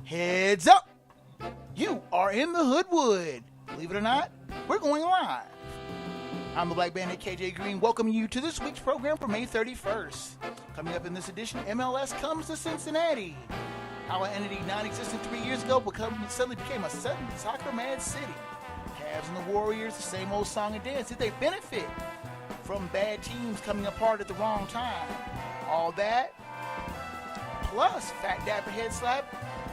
Heads up! You are in the Hoodwood. Believe it or not, we're going live. I'm the Black Bandit KJ Green, welcoming you to this week's program for May 31st. Coming up in this edition, MLS comes to Cincinnati. How an entity non-existent 3 years ago suddenly became a sudden soccer-mad city. Cavs and the Warriors, the same old song and dance. Did they benefit from bad teams coming apart at the wrong time? All that, plus Fat Dapper Head Slap,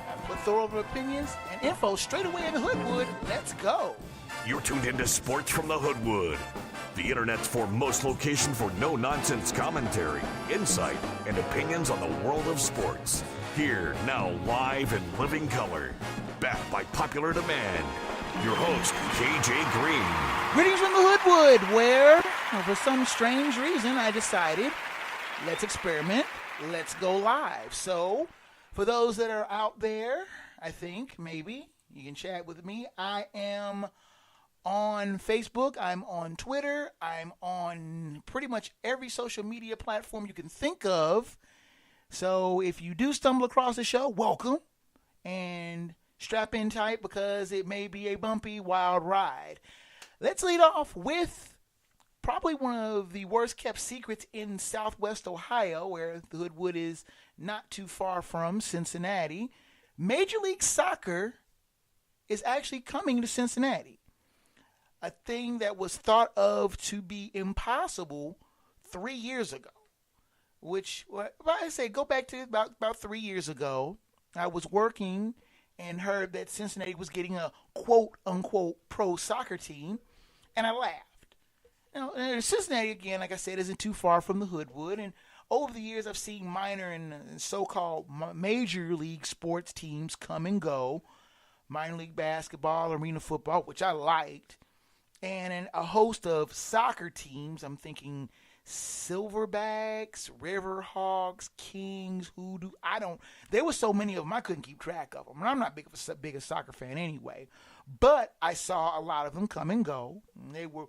a plethora of opinions and info straight away in the Hoodwood. Let's go. You're tuned into Sports from the Hoodwood, the internet's foremost location for no-nonsense commentary, insight, and opinions on the world of sports. Here, now live in living color, backed by popular demand, your host, KJ Green. Greetings from the Hoodwood, where, for some strange reason, I decided, let's experiment, let's go live. So, for those that are out there, I think, maybe, you can chat with me. I am on Facebook, I'm on Twitter, I'm on pretty much every social media platform you can think of. So if you do stumble across the show, welcome, and strap in tight because it may be a bumpy, wild ride. Let's lead off with probably one of the worst kept secrets in Southwest Ohio, where the Hoodwood is not too far from Cincinnati. Major League Soccer is actually coming to Cincinnati. A thing that was thought of to be impossible 3 years ago. Which, I say, go back to about 3 years ago, I was working and heard that Cincinnati was getting a quote-unquote pro soccer team, and I laughed. Now, Cincinnati, again, like I said, isn't too far from the Hoodwood, and over the years I've seen minor and so-called major league sports teams come and go, minor league basketball, arena football, which I liked, and a host of soccer teams. I'm thinking Silverbacks, Riverhawks, Kings, Hoodoo. There were so many of them I couldn't keep track of them. And I'm not big a soccer fan anyway. But I saw a lot of them come and go. And they were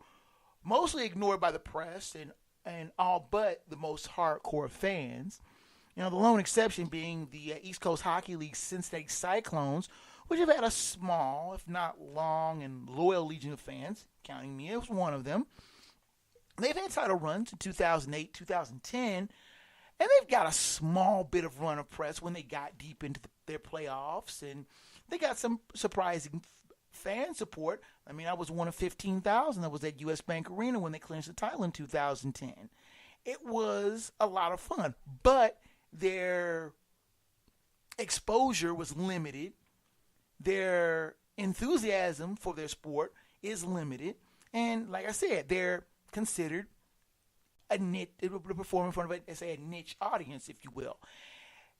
mostly ignored by the press and all but the most hardcore fans. The lone exception being the East Coast Hockey League Cincinnati Cyclones, which have had a small, if not long and loyal legion of fans, counting me as one of them. They've had title runs in 2008, 2010, and they've got a small bit of run of press when they got deep into their playoffs, and they got some surprising fan support. I mean, I was one of 15,000 that was at U.S. Bank Arena when they clinched the title in 2010. It was a lot of fun, but their exposure was limited. Their enthusiasm for their sport is limited, and like I said, they're considered a niche, perform in front of a niche audience, if you will.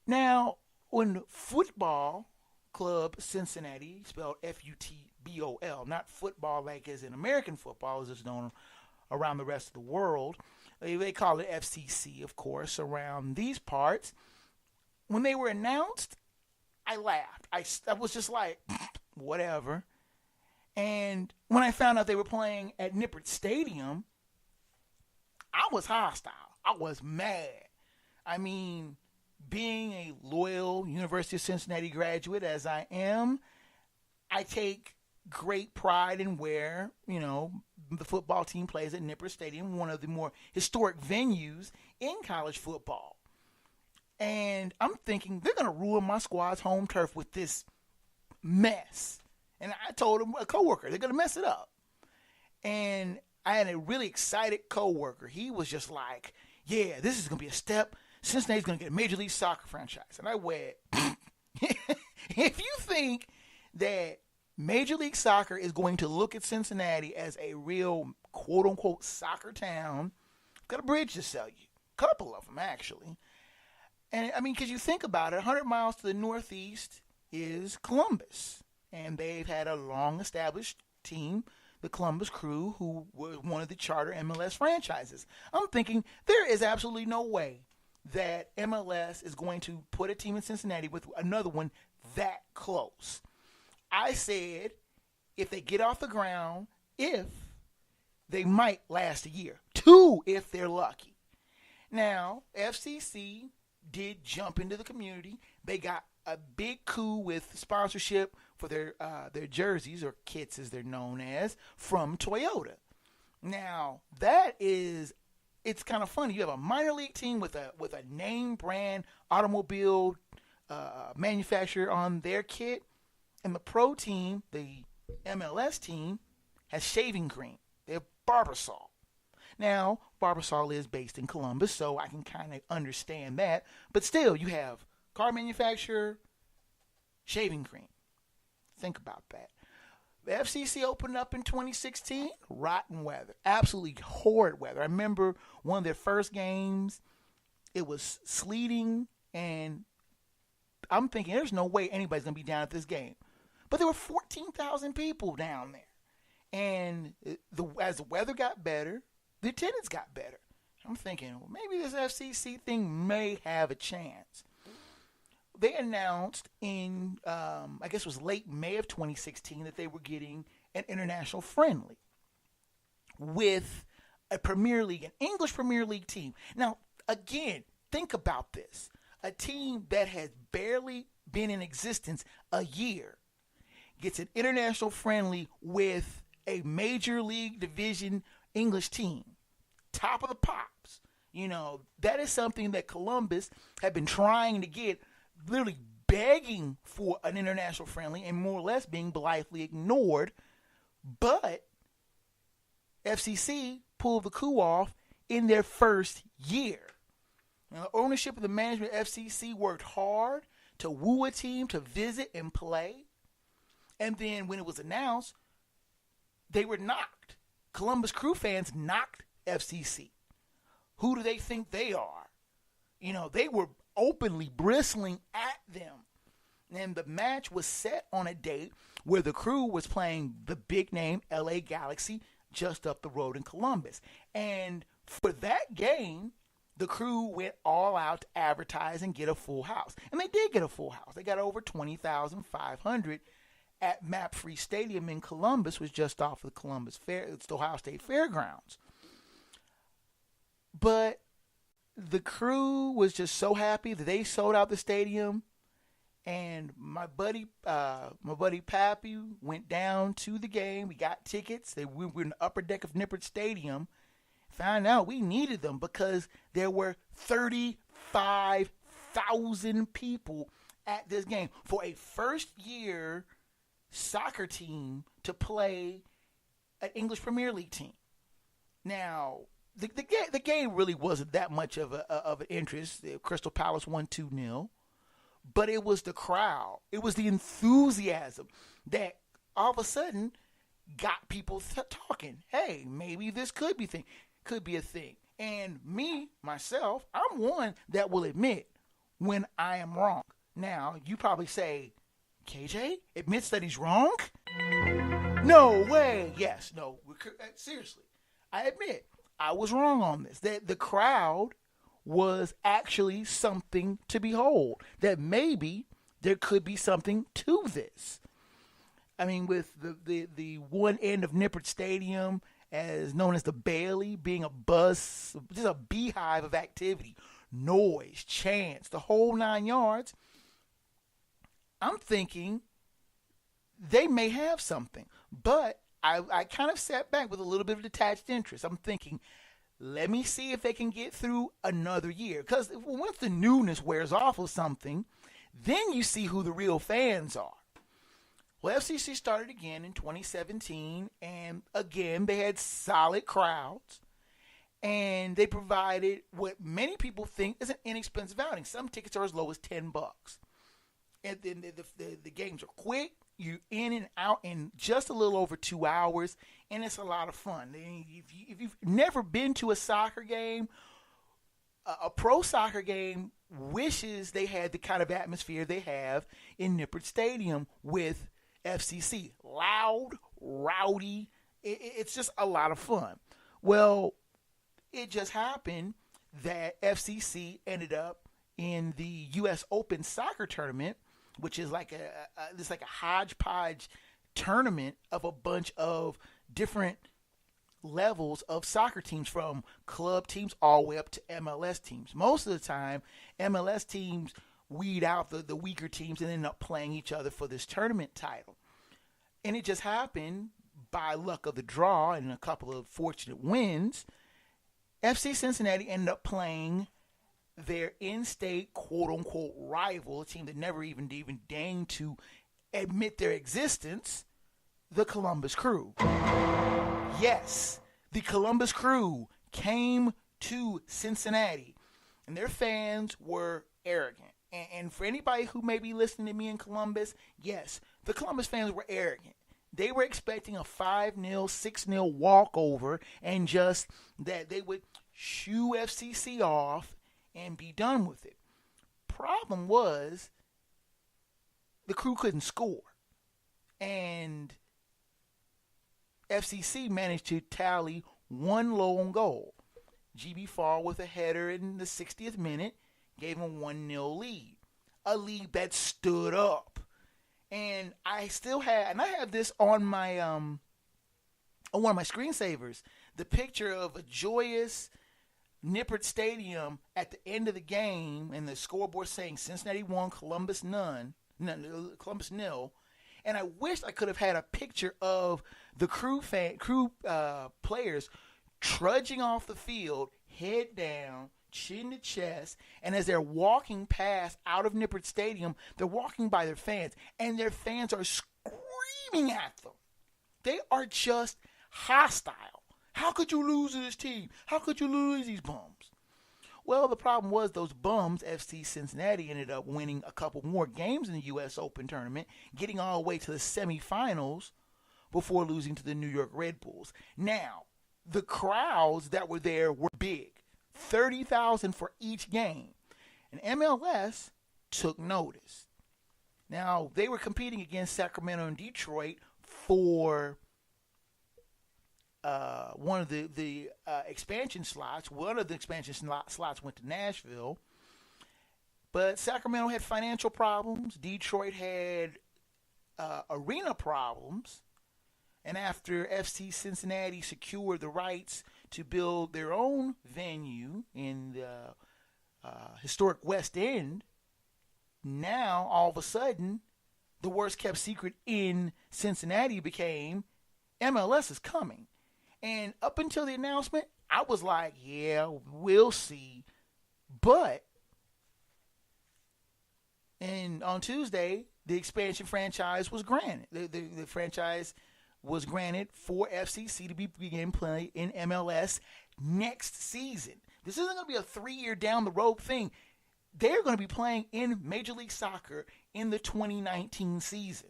Now, when Football Club Cincinnati, spelled F-U-T-B-O-L, not football like as in American football, as it's known around the rest of the world, they call it FCC, of course, around these parts. When they were announced, I laughed. I was just like, whatever. And when I found out they were playing at Nippert Stadium, I was hostile. I was mad. I mean, being a loyal University of Cincinnati graduate as I am, I take great pride in where, the football team plays at Nippert Stadium, one of the more historic venues in college football. And I'm thinking, they're going to ruin my squad's home turf with this mess. And I told a coworker, they're going to mess it up. And I had a really excited coworker. He was just like, yeah, this is going to be a step. Cincinnati's going to get a Major League Soccer franchise. And I went, if you think that Major League Soccer is going to look at Cincinnati as a real quote-unquote soccer town, I've got a bridge to sell you. A couple of them, actually. And, I mean, because you think about it, 100 miles to the northeast is Columbus. And they've had a long-established team, the Columbus Crew, who was one of the charter MLS franchises. I'm thinking there is absolutely no way that MLS is going to put a team in Cincinnati with another one that close. I said if they get off the ground, they might last a year. 2 if they're lucky. Now, FCC did jump into the community. They got a big coup with sponsorship for their jerseys, or kits as they're known as, from Toyota. Now, it's kind of funny. You have a minor league team with a name brand automobile manufacturer on their kit, and the pro team, the MLS team, has shaving cream. They have Barbasol. Now, Barbasol is based in Columbus, so I can kind of understand that. But still, you have car manufacturer, shaving cream. Think about that. The FCC opened up in 2016. Rotten weather. Absolutely horrid weather. I remember one of their first games. It was sleeting, and I'm thinking there's no way anybody's going to be down at this game. But there were 14,000 people down there. And as the weather got better, the attendance got better. I'm thinking, well, maybe this FCC thing may have a chance. They announced in, I guess it was late May of 2016, that they were getting an international friendly with a Premier League, an English Premier League team. Now, again, think about this. A team that has barely been in existence a year gets an international friendly with a major league division English team. Top of the pops. You know, that is something that Columbus had been trying to get, literally begging for an international friendly and more or less being blithely ignored. But FCC pulled the coup off in their first year. Now, the ownership of the management of FCC worked hard to woo a team to visit and play. And then when it was announced, they were knocked. Columbus Crew fans knocked FCC. Who do they think they are? You know, they were openly bristling at them. And the match was set on a date where the Crew was playing the big name LA Galaxy just up the road in Columbus. And for that game, the Crew went all out to advertise and get a full house. And they did get a full house. They got over 20,500 at Map-Free Stadium in Columbus, was just off of the Columbus Fair. It's the Ohio State Fairgrounds. But the Crew was just so happy that they sold out the stadium, and my buddy Pappy went down to the game. We got tickets. We were in the upper deck of Nippert Stadium. Found out we needed them because there were 35,000 people at this game for a first-year soccer team to play an English Premier League team. Now, the game really wasn't that much of an interest. Crystal Palace won 2-0. But it was the crowd. It was the enthusiasm that all of a sudden got people talking. Hey, maybe this could be a thing. And myself, I'm one that will admit when I am wrong. Now, you probably say, KJ admits that he's wrong? No way. Yes, no. Seriously, I admit I was wrong on this. That the crowd was actually something to behold. That maybe there could be something to this. I mean, with the one end of Nippert Stadium, as known as the Bailey, being a buzz, just a beehive of activity, noise, chants, the whole 9 yards, I'm thinking they may have something. But I kind of sat back with a little bit of detached interest. I'm thinking, let me see if they can get through another year. Because once the newness wears off of something, then you see who the real fans are. Well, FCC started again in 2017, and again, they had solid crowds, and they provided what many people think is an inexpensive outing. Some tickets are as low as $10. And then the games are quick. You're in and out in just a little over 2 hours, and it's a lot of fun. If you've never been to a soccer game, a pro soccer game wishes they had the kind of atmosphere they have in Nippert Stadium with FCC. Loud, rowdy. It's just a lot of fun. Well, it just happened that FCC ended up in the U.S. Open Soccer Tournament, which is like a hodgepodge tournament of a bunch of different levels of soccer teams, from club teams all the way up to MLS teams. Most of the time, MLS teams weed out the weaker teams and end up playing each other for this tournament title. And it just happened, by luck of the draw and a couple of fortunate wins, FC Cincinnati ended up playing their in-state quote-unquote rival, a team that never even deigned to admit their existence, the Columbus Crew. Yes, the Columbus Crew came to Cincinnati, and their fans were arrogant. And for anybody who may be listening to me in Columbus, yes, the Columbus fans were arrogant. They were expecting a 5-0, 6-0 walkover, and just that they would shoo FCC off and be done with it. Problem was, the Crew couldn't score. And FCC managed to tally one lone goal. GB Fall with a header in the 60th minute gave them a 1-0 lead. A lead that stood up. And I have this on my on one of my screensavers, the picture of a joyous Nippert Stadium at the end of the game, and the scoreboard saying Cincinnati won, Columbus nil. And I wish I could have had a picture of the Crew players trudging off the field, head down, chin to chest, and as they're walking past out of Nippert Stadium, they're walking by their fans, and their fans are screaming at them. They are just hostile. How could you lose to this team? How could you lose these bums? Well, the problem was those bums, FC Cincinnati, ended up winning a couple more games in the U.S. Open tournament, getting all the way to the semifinals before losing to the New York Red Bulls. Now, the crowds that were there were big. 30,000 for each game. And MLS took notice. Now, they were competing against Sacramento and Detroit for one of the expansion slots. One of the expansion slots went to Nashville. But Sacramento had financial problems. Detroit had arena problems. And after FC Cincinnati secured the rights to build their own venue in the historic West End, now all of a sudden, the worst kept secret in Cincinnati became MLS is coming. And up until the announcement, I was like, yeah, we'll see. But on Tuesday, the expansion franchise was granted. The franchise was granted for FCC to begin playing in MLS next season. This isn't going to be a 3-year down the road thing. They're going to be playing in Major League Soccer in the 2019 season.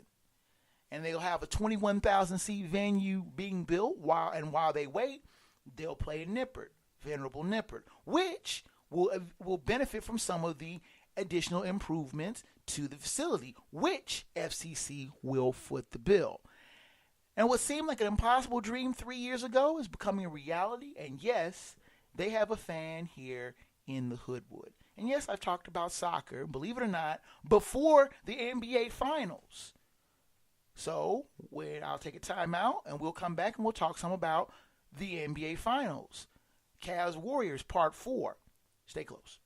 And they'll have a 21,000-seat venue being built while they wait, they'll play in Nippert, Venerable Nippert, which will benefit from some of the additional improvements to the facility, which FCC will foot the bill. And what seemed like an impossible dream 3 years ago is becoming a reality. And yes, they have a fan here in the Hoodwood. And yes, I've talked about soccer, believe it or not, before the NBA Finals. So I'll take a timeout and we'll come back and we'll talk some about the NBA Finals. Cavs Warriors Part 4. Stay close.